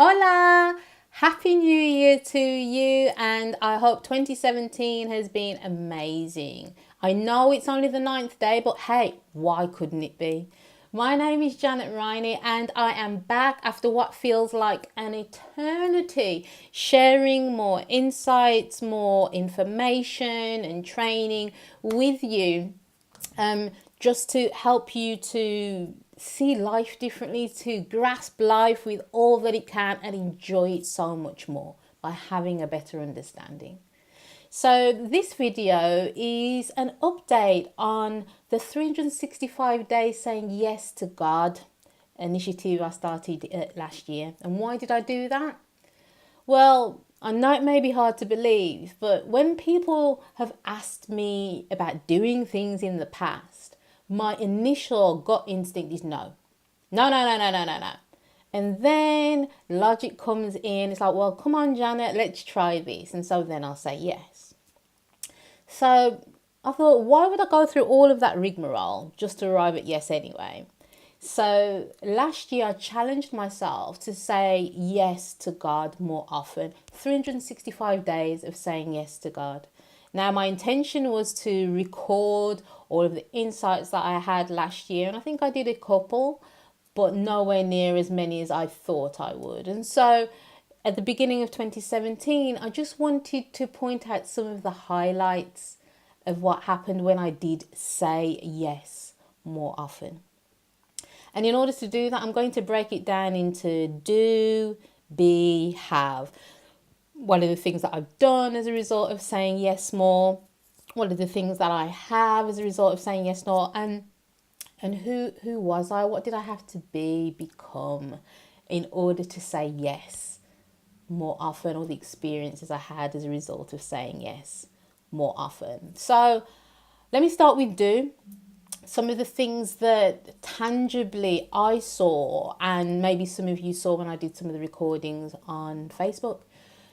Hola! Happy New Year to you, and I hope 2017 has been amazing. I know it's only the ninth day, but hey, why couldn't it be? My name is Janet Riney, and I am back after what feels like an eternity, sharing more insights, more information, and training with you, just to help you to see life differently, to grasp life with all that it can and enjoy it so much more by having a better understanding. So this video is an update on the 365 days saying yes to God initiative I started last year. And why did I do that? Well, I know it may be hard to believe, but when people have asked me about doing things in the past, my initial gut instinct is no. No, no, no, no, no, no, no. And then logic comes in. It's like, well, come on, Janet, let's try this. And so then I'll say yes. So I thought, why would I go through all of that rigmarole just to arrive at yes anyway? So last year I challenged myself to say yes to God more often. 365 days of saying yes to God. Now my intention was to record all of the insights that I had last year, and I think I did a couple, but nowhere near as many as I thought I would. And so at the beginning of 2017, I just wanted to point out some of the highlights of what happened when I did say yes more often. And in order to do that, I'm going to break it down into do, be, have. What are the things that I've done as a result of saying yes more? What are the things that I have as a result of saying yes more? And who was I? What did I have to become in order to say yes more often, or the experiences I had as a result of saying yes more often? So let me start with do. Some of the things that tangibly I saw, and maybe some of you saw when I did some of the recordings on Facebook.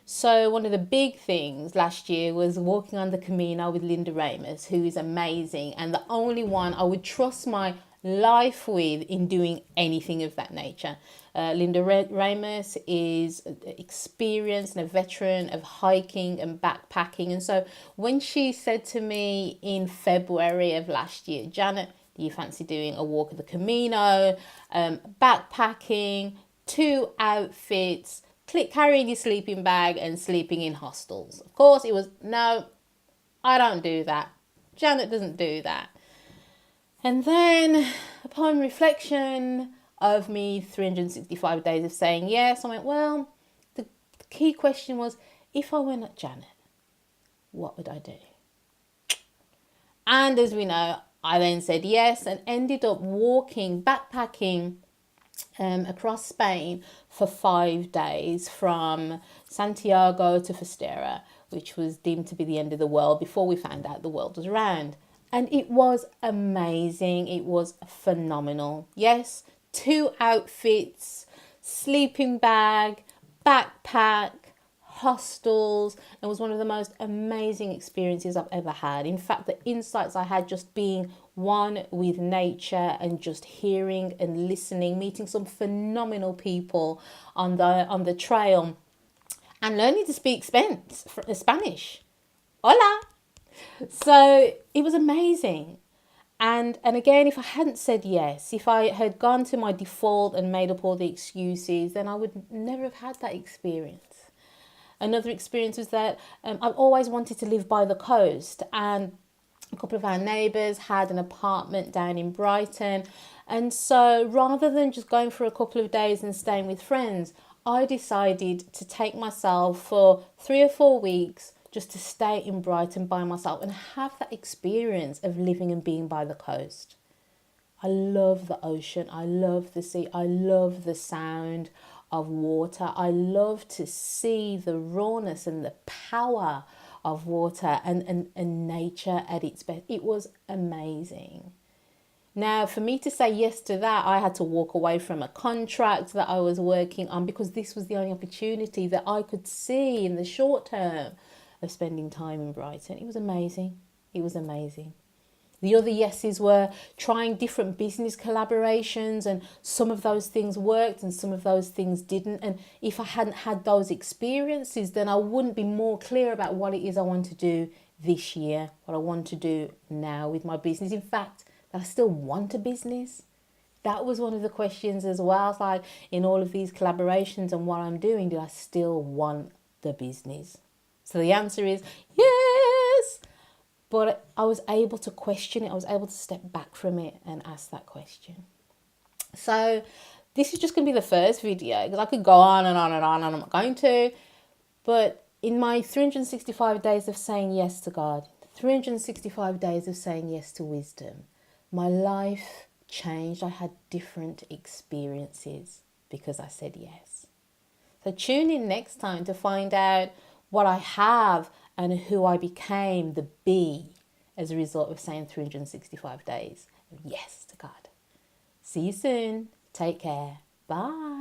So one of the big things last year was walking on the Camino with Linda Ramos, who is amazing and the only one I would trust my life with in doing anything of that nature. Linda Ramos is experienced and a veteran of hiking and backpacking. And so when she said to me in February of last year, Janet, do you fancy doing a walk of the Camino, backpacking, 2 outfits, carrying your sleeping bag and sleeping in hostels? Of course, it was, no, I don't do that. Janet doesn't do that. And then upon reflection of me 365 days of saying yes, I went, well, the key question was, if I were not Janet, what would I do? And as we know, I then said yes and ended up backpacking across Spain for 5 days from Santiago to Finisterre, which was deemed to be the end of the world before we found out the world was round. And it was amazing. It was phenomenal. Yes, 2 outfits, sleeping bag, backpack, hostels. It was one of the most amazing experiences I've ever had. In fact, the insights I had just being one with nature and just hearing and listening, meeting some phenomenal people on the trail, and learning to speak Spanish. Hola! So it was amazing. And again, if I hadn't said yes, if I had gone to my default and made up all the excuses, then I would never have had that experience. Another experience was that I've always wanted to live by the coast, and a couple of our neighbours had an apartment down in Brighton. And so rather than just going for a couple of days and staying with friends, I decided to take myself for 3 or 4 weeks just to stay in Brighton by myself and have that experience of living and being by the coast. I love the ocean. I love the sea. I love the sound of water. I love to see the rawness and the power of water and nature at its best. It was amazing. Now, for me to say yes to that, I had to walk away from a contract that I was working on because this was the only opportunity that I could see in the short term of spending time in Brighton. It was amazing. It was amazing. The other yeses were trying different business collaborations, and some of those things worked and some of those things didn't. And if I hadn't had those experiences, then I wouldn't be more clear about what it is I want to do this year, what I want to do now with my business. In fact, that I still want a business. That was one of the questions as well. It's like, in all of these collaborations and what I'm doing, do I still want the business? So the answer is yes. But I was able to question it. I was able to step back from it and ask that question. So this is just going to be the first video, because I could go on and on and on, and I'm not going to. But in my 365 days of saying yes to God, 365 days of saying yes to wisdom, my life changed. I had different experiences because I said yes. So tune in next time to find out what I have and who I became, the B, as a result of saying 365 days of yes to God. See you soon. Take care. Bye.